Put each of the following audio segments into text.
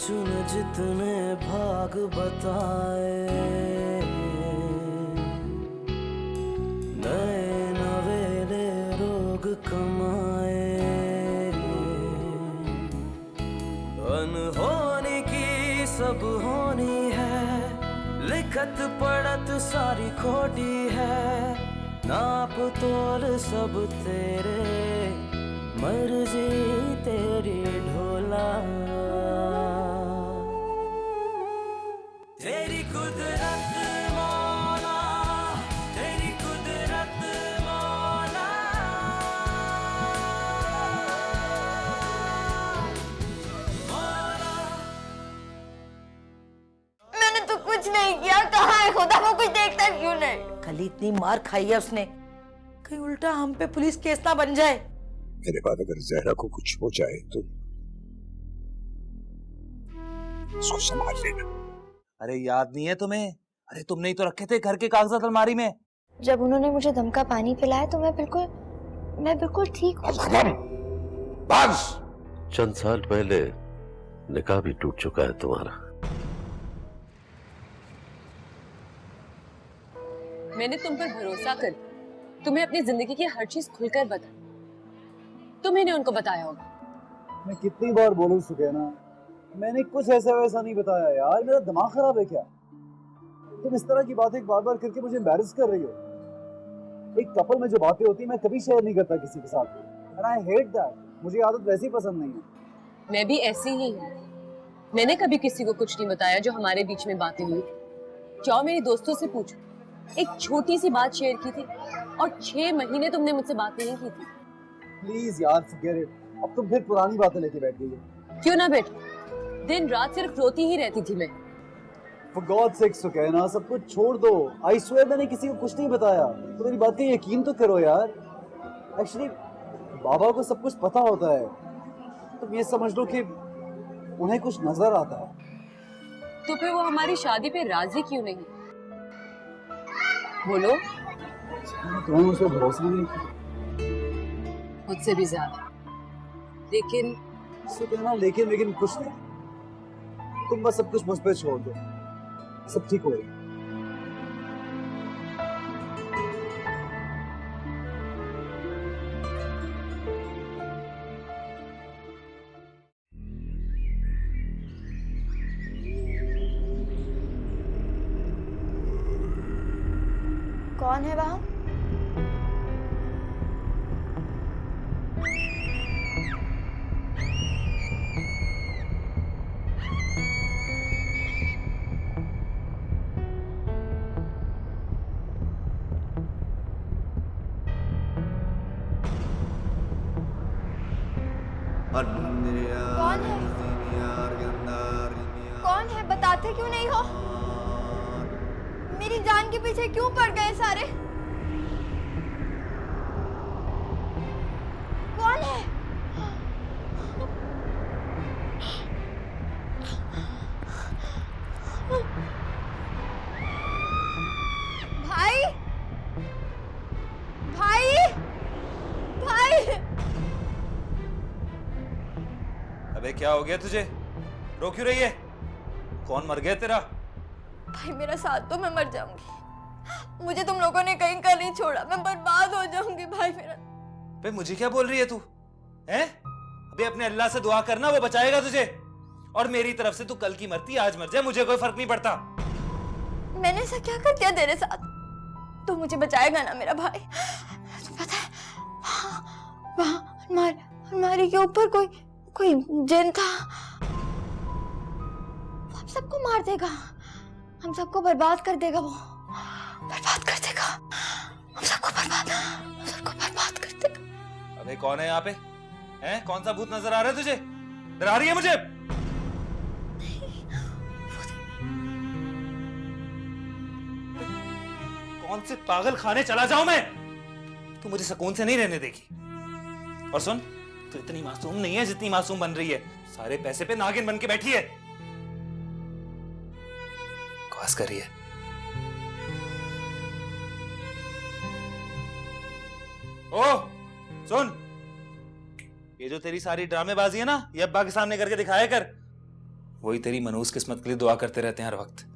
चुने जितने भाग बताए, नए नवेले रोग कमाए, अनहोनी की सब होनी है, लिखत पढ़त सारी खोटी है, नाप तोल सब तेरे, मर्जी तेरी ढोला, तेरी कुदरत मौला, तेरी कुदरत मौला, मौला। मैंने तो कुछ नहीं किया, कहाँ है खुदा, वो कुछ देखता क्यों नहीं? कल इतनी मार खाई है उसने, कहीं उल्टा हम पे पुलिस केस ना बन जाए। मेरे बाद अगर जहरा को कुछ हो जाए तो उसको संभाल लेना। अरे याद नहीं है तुम्हें? अरे तुमने ही तो रखे थे घर के कागजात अलमारी में। जब उन्होंने मुझे दम का पानी पिलाया तो मैं बिल्कुल ठीक हूँ। बस चंद साल पहले निकाह भी टूट चुका है तुम्हारा। मैंने तुम पर भरोसा कर तुम्हें अपनी जिंदगी की हर चीज खुलकर बता, तुम्हें ने उनको बताया होगा। मैं कितनी बार बोलूं सुकैना, मैंने कुछ ऐसा वैसा नहीं बताया यार, मेरा दिमाग खराब है क्या? तुम इस तरह की बातें बार बार करके मुझे एम्बैरेस कर रही हो। एक कपल में जो बातें होती है मैं कभी शेयर नहीं करता किसी के साथ, एंड आई हेट दैट। मुझे आदत वैसे ही पसंद नहीं है। मैं भी ऐसी ही हूँ, मैंने कभी किसी को कुछ नहीं बताया जो हमारे बीच में बातें हुई। जाओ मेरी दोस्तों से पूछो, एक छोटी सी बात शेयर की थी और 6 महीने तुमने मुझसे बात नहीं की थी। प्लीज यार फॉरगेट इट, अब तुम फिर पुरानी बातें लेके बैठ गई हो। क्यों ना बेट, दिन रात सिर्फ रोती ही रहती थी मैं। For God's sake सुकैना, सब कुछ छोड़ दो। I swear मैंने किसी को कुछ नहीं बताया, तो मेरी बात का यकीन तो करो यार। एक्चुअली बाबा को सब कुछ पता होता है, तुम ये समझ लो कि उन्हें कुछ नजर आता है। तो फिर वो हमारी शादी पे राजी क्यों नहीं? बोलो। तुम्हें मुझ पर भरोसा नहीं है? मुझसे भी ज्यादा। लेकिन सुकैना लेकिन कुछ नहीं, तुम बस सब कुछ मुझ पर छोड़ दो, सब ठीक हो जाएगा। कौन है वहाँ? कौन है? कौन है? बताते क्यों नहीं हो? मेरी जान के पीछे क्यों पड़ गए सारे? कौन है? भाई, भाई, भाई! अबे क्या हो गया तुझे? रो क्यों रही है? कौन मर गया तेरा? भाई मेरा साथ तो मैं मर जाऊंगी, मुझे तुम लोगों ने कहीं का नहीं छोड़ा, मैं बर्बाद हो जाऊंगी भाई मेरा। बे मुझे क्या बोल रही है तू? हैं? अबे अपने अल्लाह से दुआ करना, वो बचाएगा तुझे। और मेरी तरफ से तू कल की मरती आज मर जाए, मुझे कोई फर्क नहीं पड़ता। मैंने ऐसा क्या कर दिया तेरे साथ? तू मुझे बचाएगा ना मेरा भाई? तो पता है वहाँ अलमारी के ऊपर कोई जिन था, वो हम सबको मार देगा, हम सबको बर्बाद कर देगा, वो बर्बाद कर देगा, हम सबको बर्बाद कर देगा। अबे कौन है यहाँ पे? हैं? कौन सा भूत नजर आ रहा है तुझे? डरा रही है मुझे? कौन से पागल खाने चला जाऊं मैं? तू मुझे सुकून से नहीं रहने देगी। और सुन, तू इतनी मासूम नहीं है जितनी मासूम बन रही है। सारे पैसे पे नागिन बन के बैठी है। बकवास कर रही है। ओ सुन, ये जो तेरी सारी ड्रामेबाजी है ना, ये अब्बा के सामने करके दिखाया कर, वही तेरी मनहूस किस्मत के लिए दुआ करते रहते हैं हर वक्त।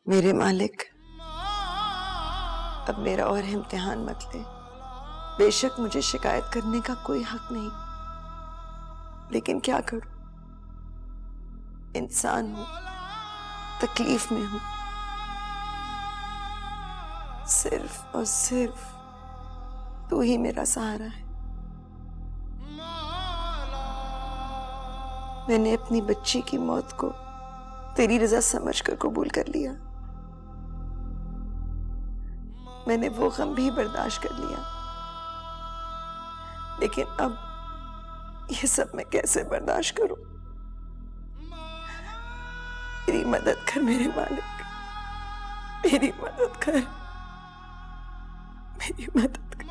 मेरे मालिक, अब मेरा और इम्तिहान मत ले। बेशक मुझे शिकायत करने का कोई हक नहीं, लेकिन क्या करूं, इंसान हूं, तकलीफ में हूं। सिर्फ और सिर्फ तू ही मेरा सहारा है। मैंने अपनी बच्ची की मौत को तेरी रजा समझकर कबूल कर लिया। मैंने वो गम भी बर्दाश्त कर लिया, लेकिन अब ये सब मैं कैसे बर्दाश्त करूं? मेरी मदद कर मेरे मालिक, मेरी मदद कर, मेरी मदद कर।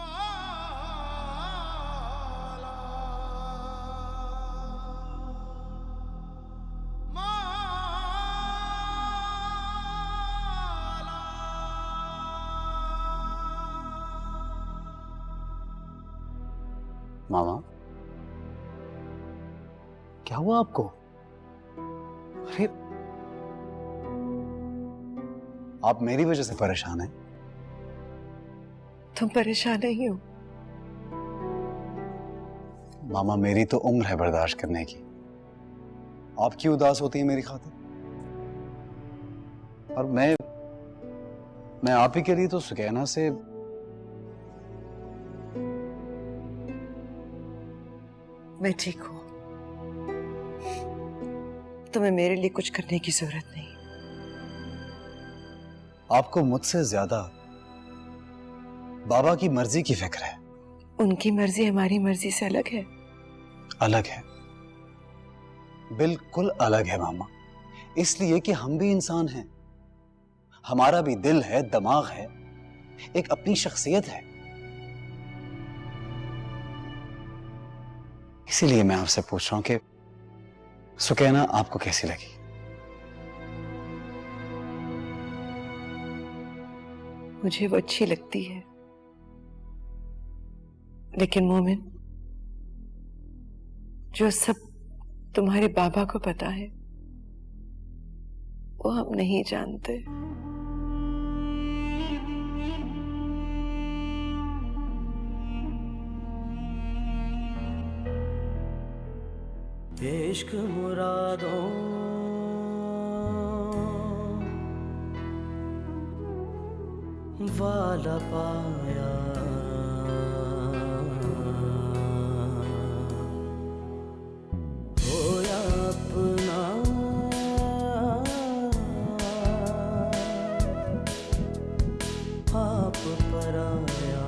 मामा, क्या हुआ आपको? अरे, आप मेरी वजह से परेशान हैं? तुम परेशान नहीं हो? मामा, मेरी तो उम्र है बर्दाश्त करने की। आप क्यों उदास होती हैं मेरी खातिर? और मैं आप ही के लिए तो सुकैना से मैं ठीक हूं। तुम्हें मेरे लिए कुछ करने की जरूरत नहीं। आपको मुझसे ज्यादा बाबा की मर्जी की फिक्र है। उनकी मर्जी हमारी मर्जी से अलग है। अलग है, बिल्कुल अलग है मामा। इसलिए कि हम भी इंसान हैं, हमारा भी दिल है, दिमाग है, एक अपनी शख्सियत है। इसीलिए मैं आपसे पूछ रहा हूं कि सुकैना आपको कैसी लगी? मुझे वो अच्छी लगती है, लेकिन मोमिन, जो सब तुम्हारे बाबा को पता है वो हम नहीं जानते। इश्क मुरादों वाला पाया, होया अपना आप पराया।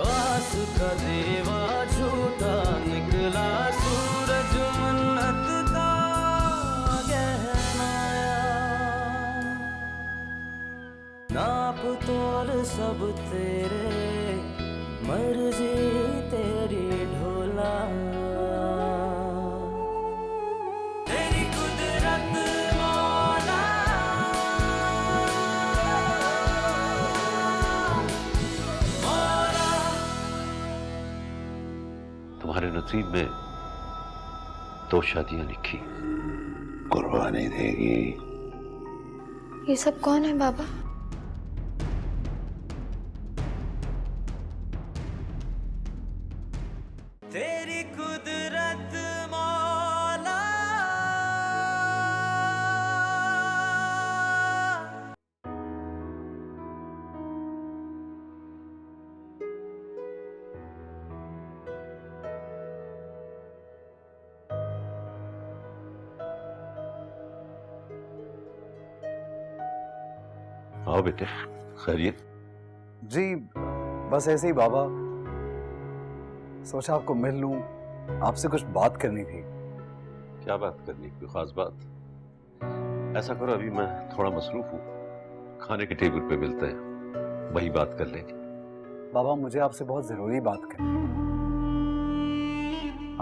आस का देवा झूठा निकला, सूरज मन्नत का गहनाया। नाप तोल सब तेरे, मर्जी तेरी ढोला। तेरी कुदरत मौला, मौला। तुम्हारे नसीब में 2 शादियां लिखी। कुर्बानी देगी। ये सब कौन है बाबा? तेरी कुदरत मौला। आओ बेटे, खैरियत? जी बस ऐसे ही बाबा, सोचा आपको मिल लूं, आपसे कुछ बात करनी थी। क्या बात करनी, कोई खास बात? ऐसा करो, अभी मैं थोड़ा मसरूफ हूँ, खाने के टेबल पे मिलते हैं, वही बात कर लेंगे। बाबा मुझे आपसे बहुत जरूरी बात करनी है।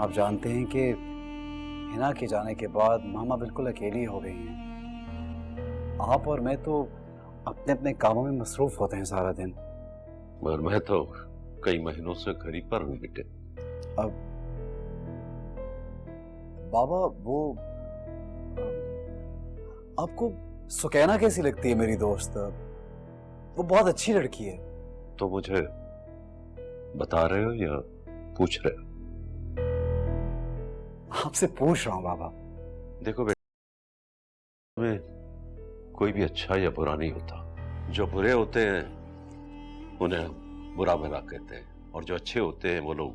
आप जानते हैं कि हिना के जाने के बाद मामा बिल्कुल अकेली हो गई हैं। आप और मैं तो अपने अपने कामों में मसरूफ होते हैं सारा दिन। मगर मैं तो कई महीनों से घर ही पर हूँ बेटे। अब बाबा वो आपको सुकैना कैसी लगती है मेरी दोस्त? वो बहुत अच्छी लड़की है। तो मुझे बता रहे हो या पूछ रहे हो? आपसे पूछ रहा हूं बाबा। देखो बेटे, में कोई भी अच्छा या बुरा नहीं होता। जो बुरे होते हैं उन्हें बुरा भला कहते हैं, और जो अच्छे होते हैं वो लोग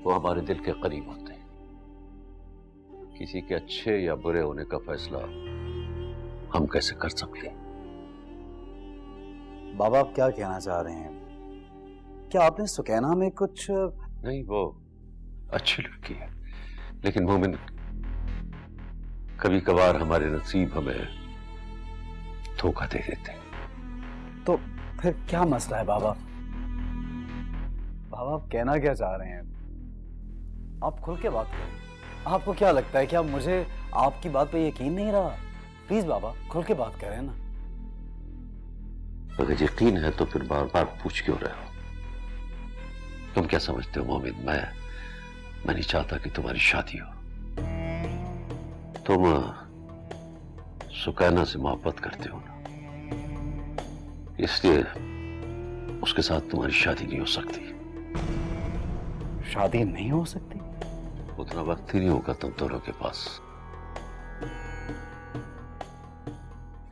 वो हमारे दिल के करीब होते हैं। किसी के अच्छे या बुरे होने का फैसला हम कैसे कर सकते हैं? बाबा आप क्या कहना चाह रहे हैं? क्या आपने सुकैना में कुछ? नहीं, वो अच्छी लड़की है, लेकिन मोमिन कभी कभार हमारे नसीब हमें धोखा दे देते हैं। तो फिर क्या मसला है बाबा? बाबा आप कहना क्या चाह रहे हैं? आप खुल के बात करें। आपको क्या लगता है, क्या मुझे आपकी बात पे यकीन नहीं रहा? प्लीज बाबा खुल के बात करें ना। अगर यकीन है तो फिर बार बार पूछ क्यों रहे हो? तुम क्या समझते हो मोमिन, मैं नहीं चाहता कि तुम्हारी शादी हो। तुम सुकैना से मोहब्बत करते हो ना, इसलिए उसके साथ तुम्हारी शादी नहीं हो सकती। शादी नहीं हो सकती? उतना वक्त ही नहीं होगा तुम दोनों के पास,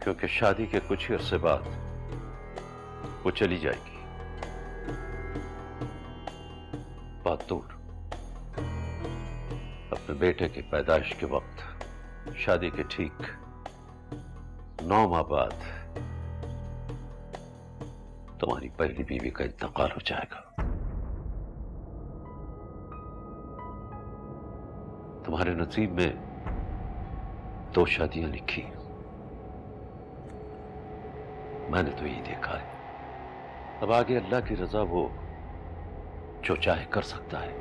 क्योंकि शादी के कुछ ही अरसे बाद वो चली जाएगी बहुत दूर। अपने बेटे की पैदाइश के वक्त, शादी के ठीक 9 माह बाद तुम्हारी पहली बीवी का इंतकाल हो जाएगा। तुम्हारे नसीब में 2 शादियां लिखी, मैंने तो यही देखा है। अब आगे अल्लाह की रजा, वो जो चाहे कर सकता है।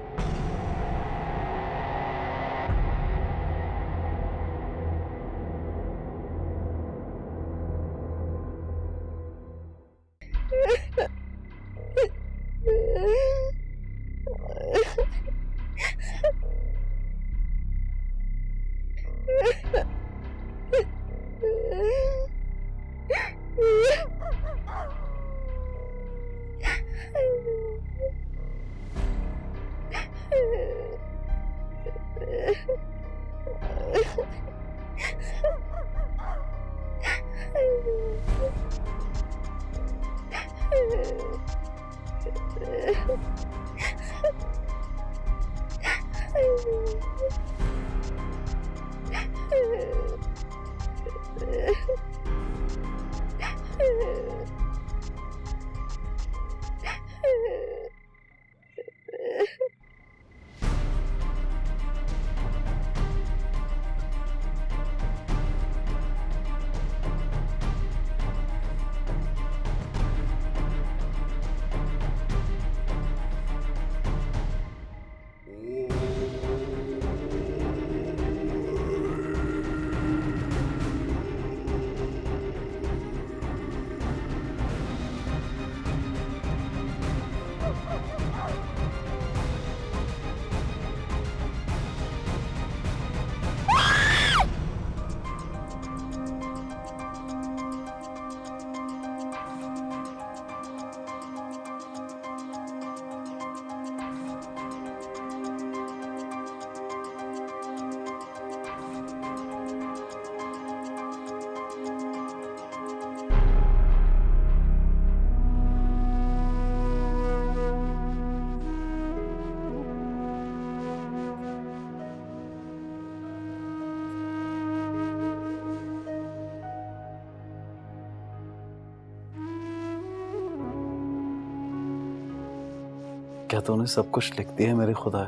क्या तूने सब कुछ लिख दिया है मेरे खुदा?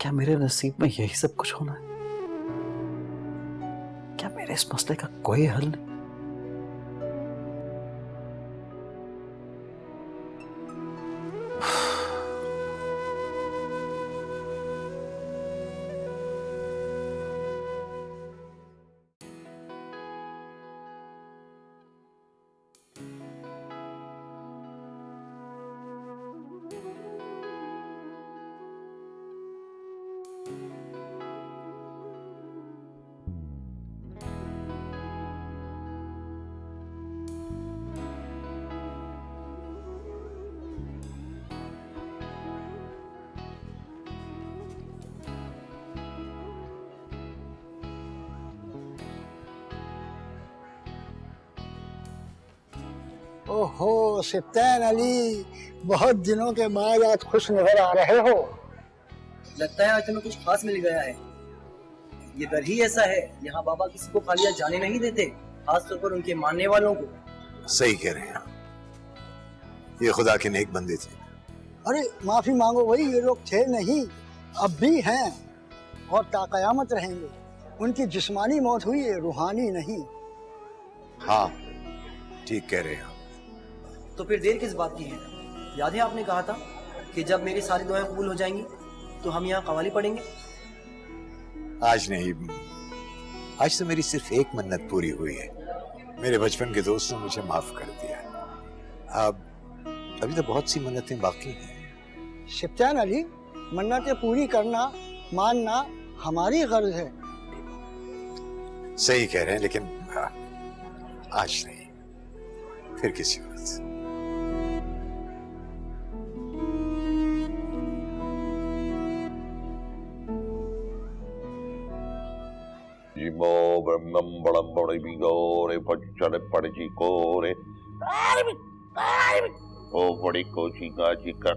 क्या मेरे नसीब में यही सब कुछ होना है? क्या मेरे इस मसले का कोई हल नहीं? ओहो सिप्तान अली, बहुत दिनों के बाद आज खुश नजर आ रहे हो। लगता है आज तुम्हें कुछ खास मिल गया है। ये घर ही ऐसा है, यहाँ बाबा किसी को खालिया जाने नहीं देते, खासतौर पर उनके मानने वालों को। सही कह रहे हैं, ये खुदा के नेक बंदे थे। अरे माफी मांगो भाई, ये लोग थे नहीं, अब भी हैं और ताक़यामत रहेंगे। उनकी जिस्मानी मौत हुई है, रूहानी नहीं। हाँ ठीक कह रहे हैं। तो फिर देर किस बात की है? याद है आपने कहा था कि जब मेरी सारी दुआएं कबूल हो जाएंगी तो हम यहाँ कवाली पढ़ेंगे। आज नहीं, आज तो मेरी सिर्फ एक मन्नत पूरी हुई है। मेरे बचपन के दोस्त ने मुझे माफ कर दिया। अब अभी तो बहुत सी मन्नतें बाकी हैं। सिप्तान अली, मन्नतें पूरी करना, मानना हमारी गर्ज है। सही कह रहे हैं, लेकिन आज नहीं, फिर किसी वक्त। Jimo brahmam balam bori bigore pachare padji kore o badi kochi gaji ka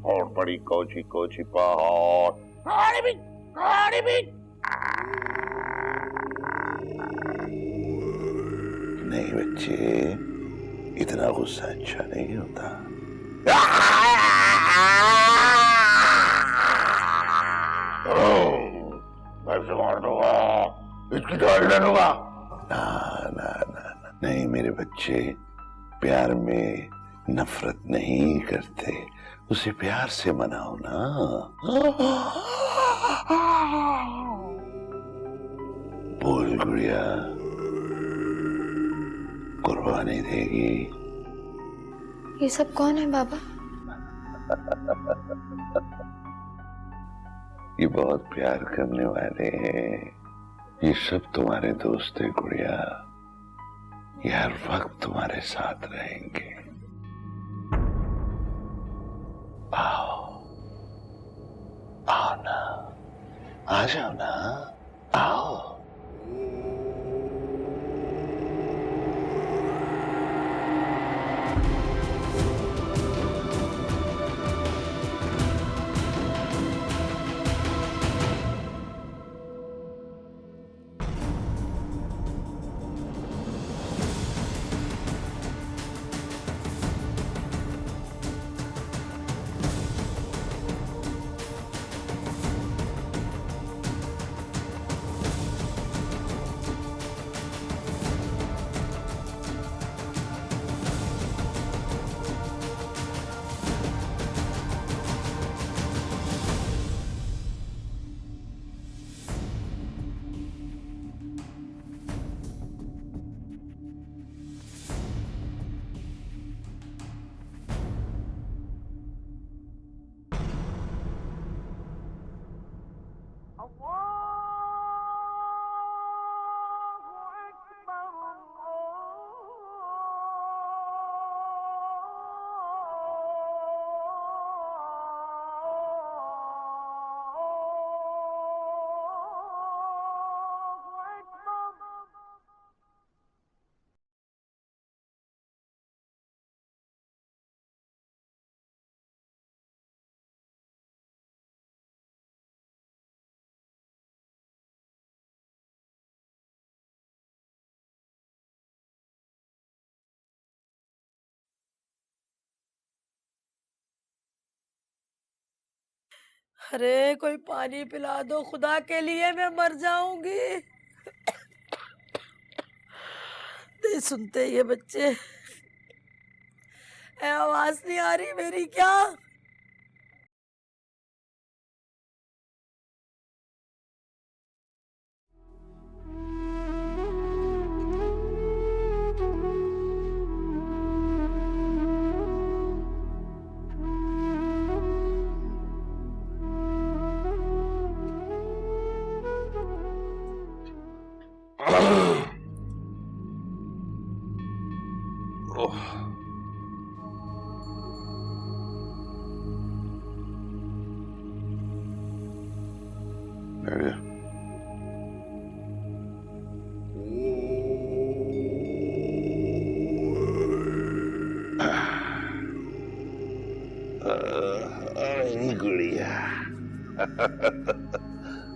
और बड़ी कोची कोची पहाड़ नहीं बच्चे, इतना गुस्सा अच्छा नहीं होता। ऐसे मार दूंगा, इसकी दाढ़ी ले लूंगा। ना ना ना ना, नहीं मेरे बच्चे, प्यार में नफरत नहीं करते, उसे प्यार से मनाओ ना। बोल गुड़िया, कुर्बानी देगी? ये सब कौन है बाबा? ये बहुत प्यार करने वाले हैं, ये सब तुम्हारे दोस्त है गुड़िया, ये हर वक्त तुम्हारे साथ रहेंगे। आओ आओ ना, आ जाओ ना, आओ। अरे कोई पानी पिला दो खुदा के लिए, मैं मर जाऊंगी। नहीं सुनते ये बच्चे। आवाज नहीं आ रही मेरी क्या?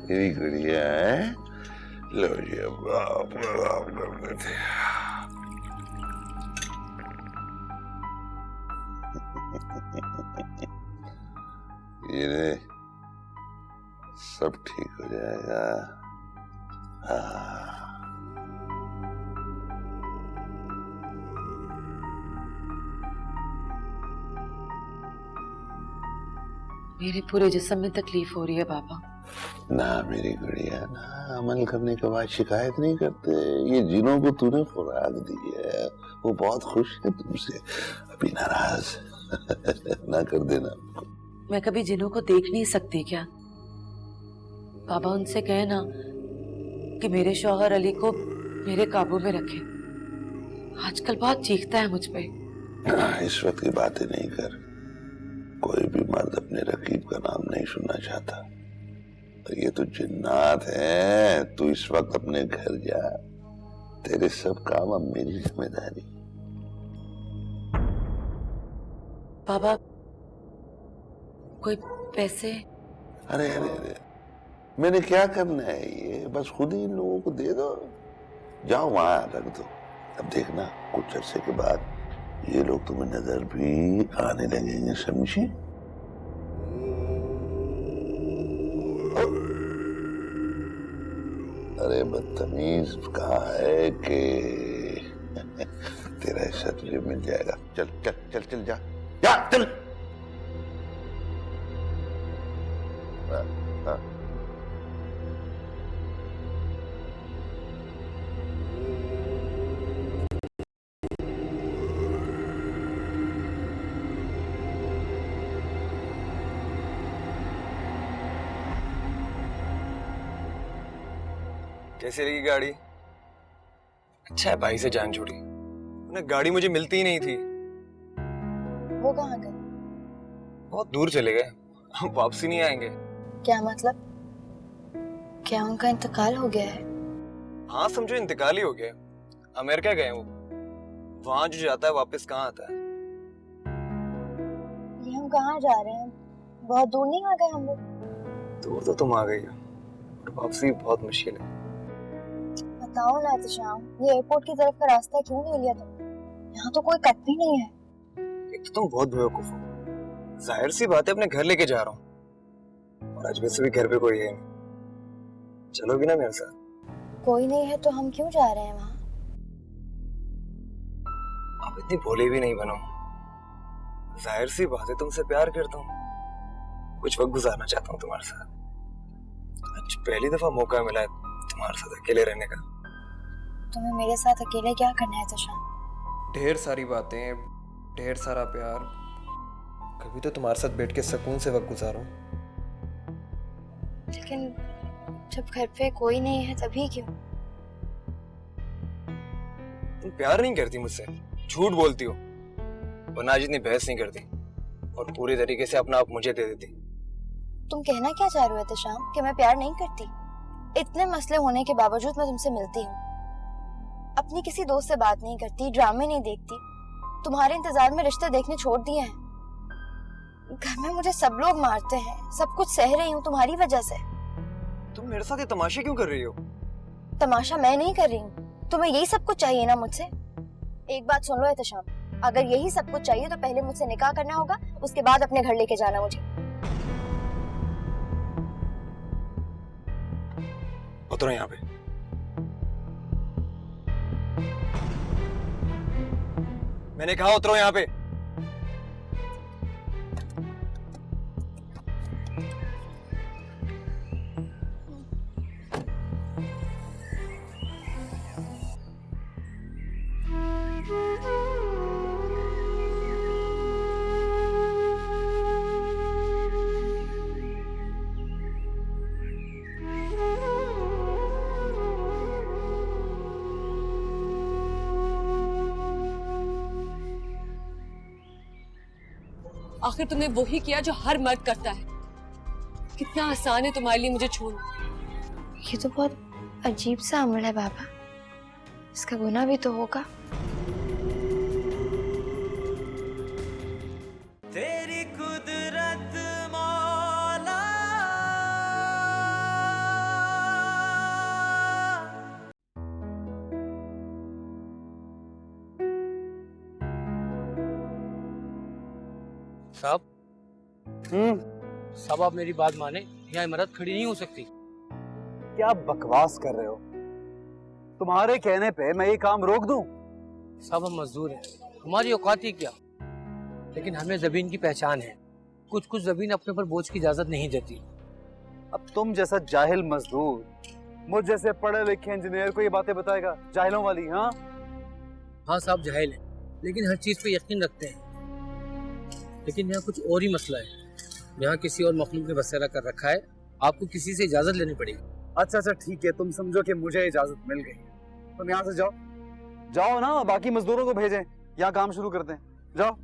मेरी गुड़िया है। लो जी अब प्रणाम कर देते। ये सब ठीक हो जाएगा। मेरे पूरे जिस्म में तकलीफ हो रही है बाबा। ना मेरी गुड़िया ना, अमल करने के बाद शिकायत नहीं करते। ये जिनों को तूने खुराक दी है, वो बहुत खुश है तुमसे। अभी नाराज ना कर देना। मैं कभी जिनों को देख नहीं सकती क्या? बाबा उनसे कहे ना कि मेरे शौहर अली को मेरे काबू में रखे। आजकल बहुत चीखता है मुझ पे। इस वक्त की बातें नहीं कर। कोई भी मर्द अपने रकीब का नाम नहीं सुनना चाहता। ये तो जिन्नात है। तू इस वक्त अपने घर जा। तेरे सब काम अब मेरी जिम्मेदारी। बाबा कोई पैसे? अरे अरे अरे, मैंने क्या करना है? ये बस खुद ही इन लोगों को दे दो। जाओ वहां रख दो। अब देखना कुछ अरसे के बाद ये लोग तुम्हें नजर भी आने लगेंगे, समझी? अरे बदतमीज, कहा है कि तेरा हिस्सा तुझे मिल जाएगा। चल चल चल चल जा जा चल। हाँ। कैसी लगी गाड़ी? अच्छा है भाई से जान छोड़ी। उन्हें गाड़ी मुझे मिलती ही नहीं थी। वो कहाँ गए? बहुत दूर चले गए, हम वापसी नहीं आएंगे। क्या मतलब? क्या उनका इंतकाल हो गया है? हाँ समझो इंतकाल ही हो गया। अमेरिका गए वो। वहां जो जाता है वापस कहाँ आता है? ये हम कहाँ जा रहे हैं? बहुत दूर नहीं आ गए हम लोग? दूर तो तुम आ गई हो, और वापसी बहुत मुश्किल है। बताओ ना एहतशाम, ये एयरपोर्ट की तरफ का रास्ता क्यों नहीं लिया तुम? यहाँ तो कोई कट भी नहीं है। एक तो तुम बहुत बेवकूफ हो। जाहिर सी बात है अपने घर लेके जा रहा हूँ, और आज वैसे भी घर पे कोई है नहीं। चलोगी ना मेरे साथ? कोई नहीं है तो हम क्यों जा रहे हैं वहाँ? आप इतनी भोली भी नहीं बनो। जाहिर सी बात है तुमसे प्यार करता हूँ, कुछ वक्त गुजारना चाहता हूँ तुम्हारे साथ। आज पहली दफा मौका मिला है तुम्हारे साथ अकेले रहने का। तुम्हें मेरे साथ अकेले क्या करना है एहतशाम? ढेर सारी बातें, ढेर सारा प्यार। कभी तो तुम्हारे साथ बैठ के सुकून से वक्त गुजारूं। लेकिन जब घर पे कोई नहीं है तभी क्यों? तुम प्यार नहीं करती मुझसे, झूठ बोलती हो, वरना आज इतनी बहस नहीं करती और पूरी तरीके से अपना आप मुझे दे देती। तुम कहना क्या चाह रहे हो एहतशाम कि मैं प्यार नहीं करती? इतने मसले होने के बावजूद मैं तुमसे मिलती हूँ, अपनी किसी दोस्त से बात नहीं करती, ड्रामे नहीं देखती, तुम्हारे इंतजार में रिश्ते देखने छोड़ दिए हैं। घर में मुझे सब लोग मारते हैं, सब कुछ सह रही हूँ तुम्हारी वजह से। तुम मेरे साथ ये तमाशे क्यों कर रही हो? तमाशा मैं नहीं कर रही हूँ, तुम्हें यही सब कुछ चाहिए ना मुझसे? एक बात सुन लो एहतशाम, अगर यही सब कुछ चाहिए तो पहले मुझसे निकाह करना होगा, उसके बाद अपने घर लेके जाना मुझे। उतरो यहाँ पे। मैंने कहा उतरो यहाँ पे। आखिर तुमने वही किया जो हर मर्द करता है। कितना आसान है तुम्हारे लिए मुझे छोड़ना। ये तो बहुत अजीब सा अमल है बाबा, इसका गुनाह भी तो होगा। तेरी कुदरत मौला। साहब साहब आप मेरी बात माने, यहाँ इमारत खड़ी नहीं हो सकती। क्या बकवास कर रहे हो? तुम्हारे कहने पे मैं ये काम रोक दूं? साहब हम मजदूर हैं, हमारी औकात ही क्या, लेकिन हमें जमीन की पहचान है। कुछ कुछ जमीन अपने पर बोझ की इजाजत नहीं देती। अब तुम जैसा जाहिल मजदूर मुझ जैसे पढ़े लिखे इंजीनियर को ये बातें बताएगा? जाहिलों वाली। हाँ हाँ साहब जाहिल है, लेकिन हर चीज पे यकीन रखते हैं। लेकिन यहाँ कुछ और ही मसला है। यहाँ किसी और मखलूक ने बसेरा कर रखा है, आपको किसी से इजाजत लेनी पड़ेगी। अच्छा अच्छा ठीक है, तुम समझो कि मुझे इजाजत मिल गई, तुम यहाँ से जाओ। जाओ ना, बाकी मजदूरों को भेजें, यहाँ काम शुरू करते हैं। जाओ।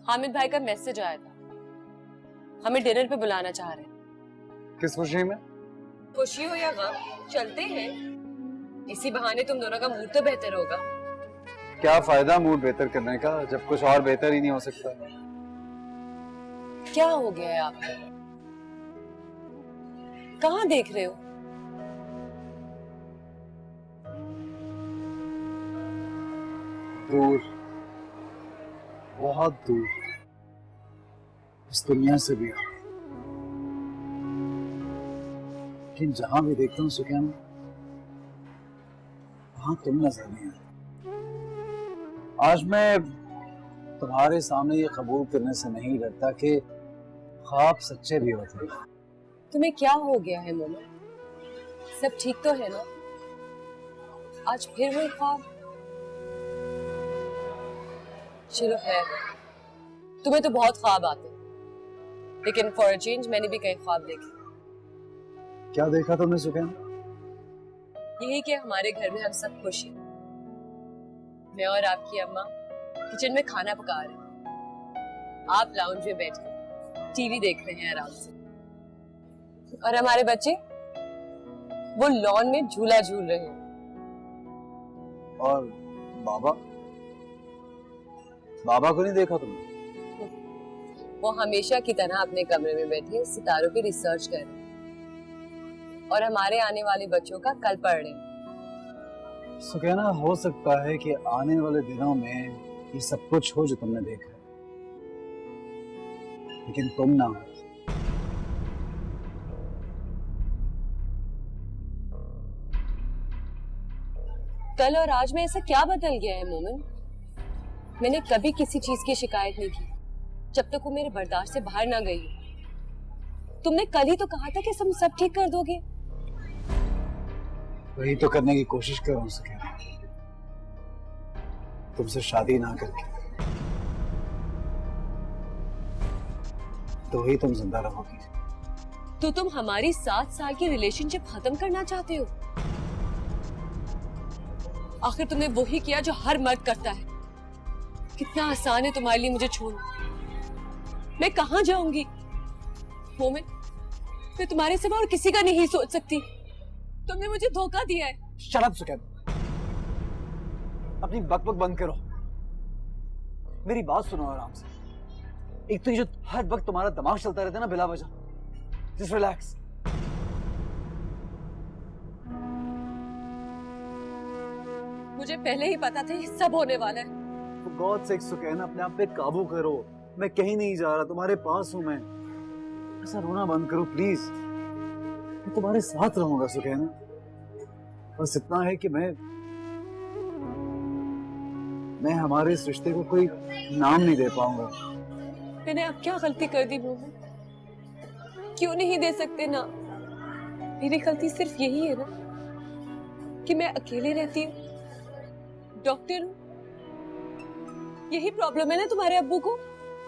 हामिद भाई का मैसेज आया था, हमें डिनर पे बुलाना चाह रहे हैं। किस खुशी में? खुशी हो या गम, चलते हैं। इसी बहाने तुम दोनों का मूड तो बेहतर होगा। क्या फायदा मूड बेहतर करने का जब कुछ और बेहतर ही नहीं हो सकता। क्या हो गया है आपको? कहाँ देख रहे हो? दूर, बहुत दूर, इस दुनिया से भी। लेकिन जहां भी देखता हूँ सुकैन, वहां तुम नजर नहीं आती। आज मैं तुम्हारे सामने ये कबूल करने से नहीं डरता कि ख्वाब सच्चे भी होते हैं। तुम्हें क्या हो गया है मोना? सब ठीक तो है ना? आज फिर वही ख्वाब? चलो है, तुम्हें तो बहुत ख्वाब आते, लेकिन फॉर अ चेंज मैंने भी कई ख्वाब देखे। क्या देखा तुमने सुकैन? यही कि हमारे घर में हम सब खुश हैं। मैं और आपकी अम्मा किचन में खाना पका रहे हैं, आप लाउंज में बैठे टीवी देख रहे हैं आराम से, और हमारे बच्चे वो लॉन में झूला झूल रहे हैं। और बाबा? बाबा को नहीं देखा तुमने? वो हमेशा की तरह अपने कमरे में बैठे सितारों की रिसर्च कर रहे हैं और हमारे आने वाले बच्चों का कल पढ़ रहे हैं। सुकैना, हो सकता है कि आने वाले दिनों में ये सब कुछ हो जो तुमने देखा है, लेकिन तुम ना हो। कल और आज में ऐसा क्या बदल गया है मोमिन? मैंने कभी किसी चीज की शिकायत नहीं की, जब तक वो मेरे बर्दाश्त से बाहर ना गई। तुमने कल ही तो कहा था कि तुम सब ठीक कर दोगे। वही तो करने की कोशिश कर रहा हूँ सुकैना, तुमसे शादी ना करके तो ही तुम जिंदा रहोगी। तो तुम हमारी 7 साल की रिलेशनशिप खत्म करना चाहते हो? आखिर तुमने वही किया जो हर मर्द करता है। कितना आसान है तुम्हारे लिए मुझे छोड़ना। मैं कहाँ जाऊंगी? मोमिन, मैं तुम्हारे सिवा और किसी का नहीं सोच सकती। तुमने मुझे धोखा दिया है। शट अप सुकैना, अपनी बकबक बंद करो, मेरी बात सुनो आराम से। एक तो ये जो हर वक्त तुम्हारा दिमाग चलता रहता है ना बिला वजह, जस्ट रिलैक्स। मुझे पहले ही पता था ये सब होने वाला है। For God's sake सुकैना, अपने आप पे काबू करो। मैं कहीं नहीं जा रहा, तुम्हारे पास हूं मैं। ऐसा रोना बंद करो प्लीज, मैं तुम्हारे साथ रहूंगा सुकैना। बस इतना है कि मैं हमारे इस रिश्ते को कोई नाम नहीं दे पाऊंगा। मैंने अब क्या गलती कर दी मोहन? क्यों नहीं दे सकते ना? मेरी गलती सिर्फ यही है ना कि मैं अकेले रहती हूँ, डॉक्टर हूँ। यही प्रॉब्लम है ना तुम्हारे अब्बू को?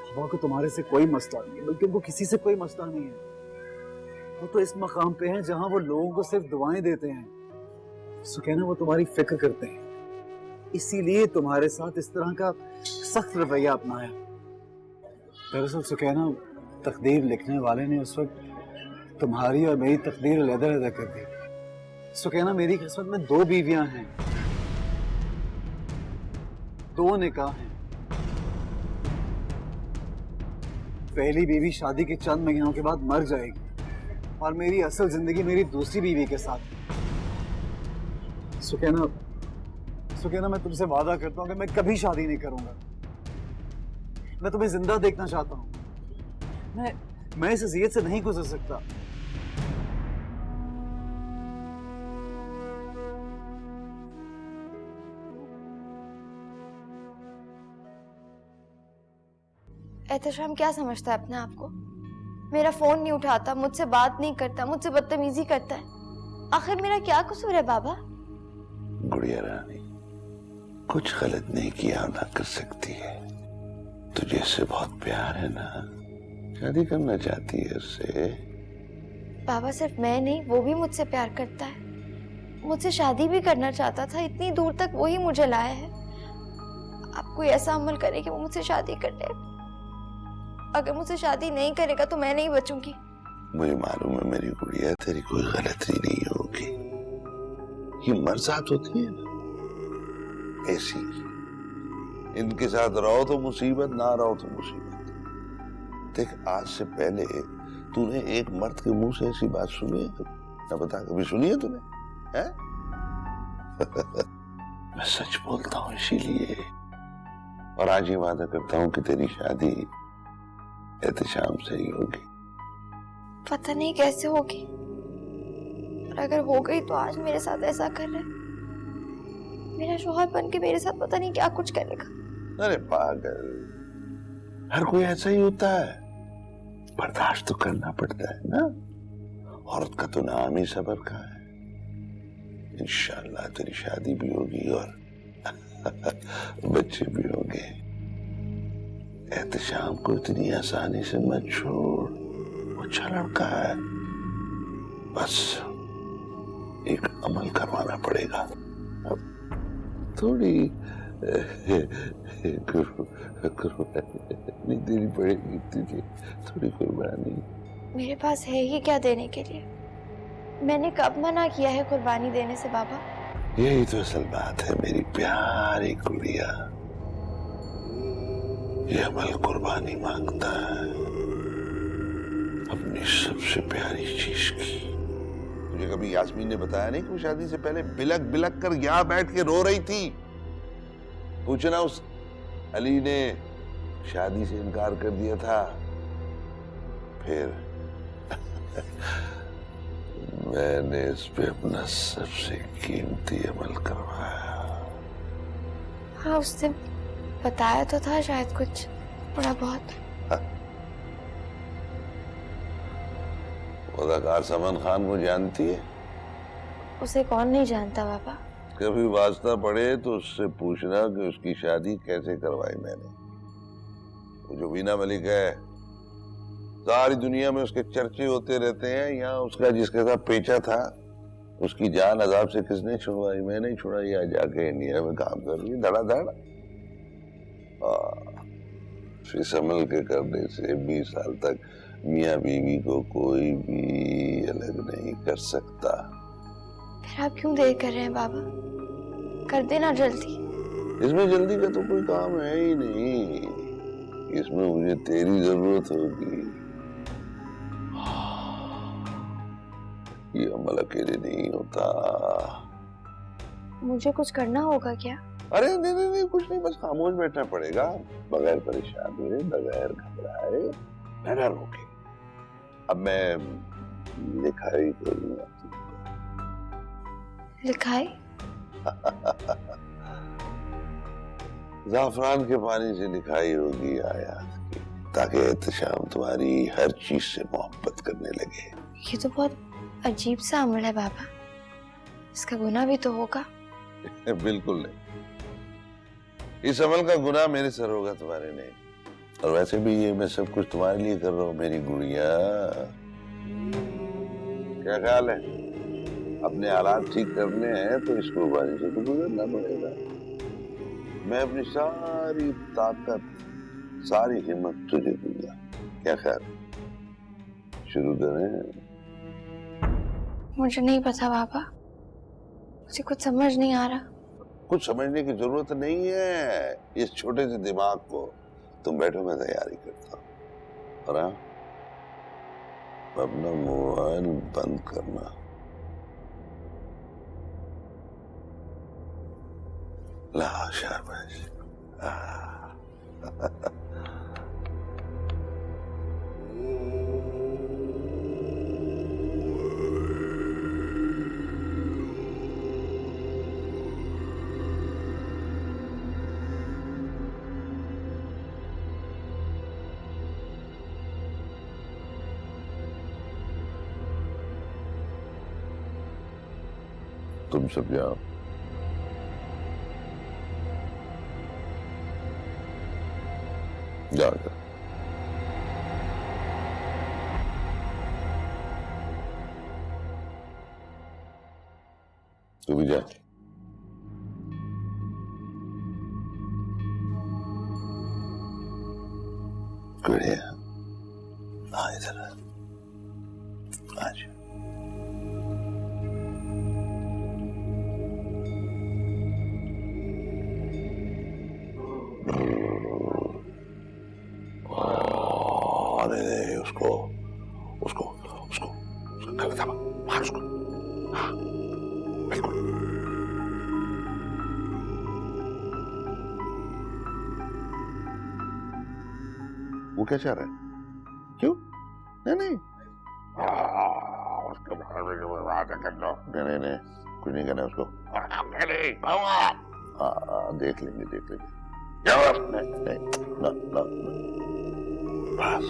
हवा को तुम्हारे से कोई मसला नहीं है, बल्कि उनको किसी से कोई मसला नहीं है। वो तो इस मकाम पे हैं जहां वो लोगों को सिर्फ दुआएं देते हैं। सुकैना, वो तुम्हारी फिक्र करते हैं, इसीलिए तुम्हारे साथ इस तरह का सख्त रवैया अपनाया। दरअसल सुकैना, तकदीर लिखने वाले ने उस वक्त तुम्हारी और मेरी तकदीर अलग-अलग कर दी। सुकैना, मेरी किस्मत में 2 बीवियां हैं, 2 निकाह हैं। पहली बीवी शादी के चंद महीनों के बाद मर जाएगी और मेरी असल जिंदगी मेरी दूसरी बीवी के साथ। सुकैना, मैं तुमसे वादा करता हूँ कि मैं कभी शादी नहीं करूंगा। मैं तुम्हें जिंदा देखना चाहता हूँ। मैं इस अज़ियत से नहीं गुजर सकता। एहतशाम क्या समझता है अपने आप को? मेरा फोन नहीं उठाता, मुझसे बात नहीं करता, मुझसे बदतमीजी करता है। आखिर मेरा क्या कसूर है बाबा? गुड़िया रानी, कुछ गलत नहीं किया ना कर सकती है। तुझे इससे बहुत प्यार है ना, शादी करना चाहती है उससे। बाबा, सिर्फ मैं नहीं, वो भी मुझसे प्यार करता है, मुझसे शादी भी करना चाहता था। इतनी दूर तक वही मुझे लाया है। आप कोई ऐसा अमल करे कि वो मुझसे शादी कर ले। अगर मुझसे शादी नहीं करेगा तो मैं नहीं बचूंगी। मुझे मालूम है मेरी गुड़िया, तेरी कोई गलती नहीं होगी। ये मर्जात होती है ना ऐसी, इनके साथ रहो तो मुसीबत, ना रहो तो मुसीबत। देख, आज से पहले तूने एक मर्द के मुंह से ऐसी बात सुनी है कभी? ना बता, कभी सुनी है तूने? है? मैं सच बोलता हूँ इसीलिए, और आज ही वादा करता हूँ कि तेरी शादी एहतशाम से ही होगी। पता नहीं कैसे होगी, और अगर हो गई तो आज मेरे साथ ऐसा कर रहा है। मेरा शौहर बन के मेरे साथ पता नहीं क्या कुछ करेगा। अरे पागल, हर कोई ऐसा ही होता है, बर्दाश्त तो करना पड़ता है ना। औरत का तो नाम ही सब्र का है। इंशाअल्लाह तेरी शादी भी होगी और बच्चे भी होंगे। एहतशाम को इतनी आसानी से मत छोड़, वो अच्छा लड़का है। बस एक अमल करवाना पड़ेगा। अब थोड़ी कुर्बानी देनी पड़ेगी तुझे, थोड़ी कुर्बानी। मेरे पास है ही क्या देने के लिए? मैंने कब मना किया है कुर्बानी देने से बाबा? यही तो असल बात है मेरी प्यारी गुड़िया। ये अमल कुर्बानी मांगता है, अपनी सबसे प्यारी चीज की। मुझे कभी यास्मीन ने बताया नहीं कि वो शादी से पहले बिलक बिलक कर यहाँ बैठ के रो रही थी। पूछना उस अली ने शादी से इनकार कर दिया था, फिर मैंने इस पे अपना सबसे कीमती अमल करवाया। हाँ, उस दिन बताया तो था शायद कुछ थोड़ा बहुत। अदाकार सलमान खान को जानती है? उसे कौन नहीं जानता पापा। कभी वास्ता पड़े तो उससे पूछना कि उसकी शादी कैसे करवाई मैंने। वो जो वीना मलिक है, सारी दुनिया में उसके चर्चे होते रहते हैं। यहाँ उसका जिसके साथ पेचा था, उसकी जान अजाब से किसने छुड़वाई? मैंने ही छुड़ाई। यहाँ जाके इंडिया में काम कर रही धड़ाधड़। फिर संभल के करने से 20 साल तक मियाँ बीवी को कोई भी अलग नहीं कर सकता। फिर आप क्यों देर कर रहे हैं बाबा? कर देना जल्दी। इसमें जल्दी का तो कोई काम है ही नहीं। इसमें मुझे तेरी जरूरत होगी। ये अमल अकेले नहीं होता। मुझे कुछ करना होगा क्या? अरे नहीं नहीं नहीं, कुछ नहीं, बस खामोश बैठना पड़ेगा, बगैर परेशान हुए, बगैर घबराए, बिना रोके। अब मैं लिखाई करूंगा। लिखाई? जाफरान के पानी से लिखाई होगी आयात की, ताकि एहतशाम तुम्हारी हर चीज से मोहब्बत करने लगे। ये तो बहुत अजीब सा अमल है बाबा। इसका गुनाह भी तो होगा। बिल्कुल नहीं। इस अमल का गुनाह मेरे सर होगा, तुम्हारे नहीं। और वैसे भी ये मैं सब कुछ तुम्हारे लिए कर रहा हूँ मेरी गुड़िया। क्या ख्याल है? अपने हालात ठीक करने हैं तो इस कुर्बानी से तो गुजरना पड़ेगा। मैं अपनी सारी ताकत, सारी हिम्मत तुझे दूंगा। क्या ख्याल? शुरू करें? मुझे नहीं पता बाबा, मुझे कुछ समझ नहीं आ रहा। कुछ समझने की जरूरत नहीं है। इस छोटे से दिमाग को तुम बैठो, मैं तैयारी करता हूँ। और हाँ, अपना मोबाइल बंद करना। ला शाबाश। तुम सब जाओ। जाओ। तू भी जा। बढ़िया। आ इधर आ जा। उसको गलत है, मार उसको। हाँ, बिल्कुल। वो क्या चाह रहा है? क्यों? नहीं उसको कर लो। नहीं कुछ नहीं करना उसको। देख लेंगे। नहीं बस।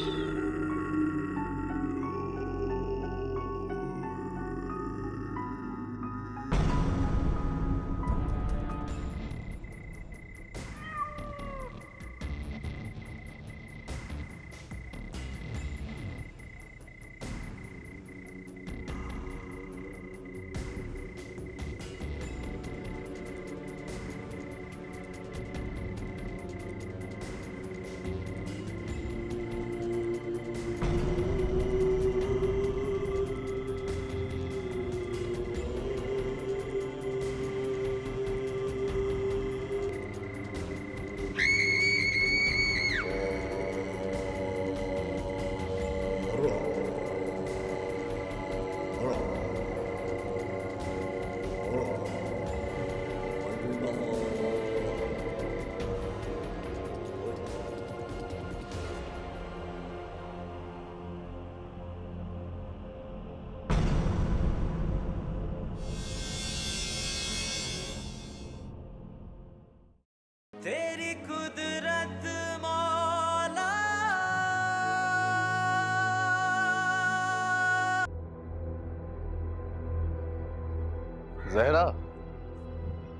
जहरा,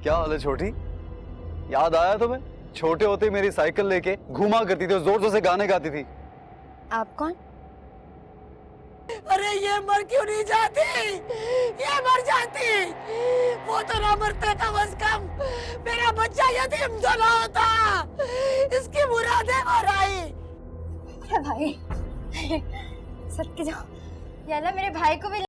क्या हाल है छोटी? याद आया तुम्हें? छोटे होते मेरी साइकिल लेके घुमा करती थी और जोर जोर से गाने गाती थी। आप कौन? अरे ये मर क्यों नहीं जाती? ये मर जाती, वो तो ना मरते कम से कम मेरा बच्चा यतीम तो ना होता। इसकी मुरादें और आई। क्या भाई? सत्य जाओ, ये अल्लाह मेरे भाई को भी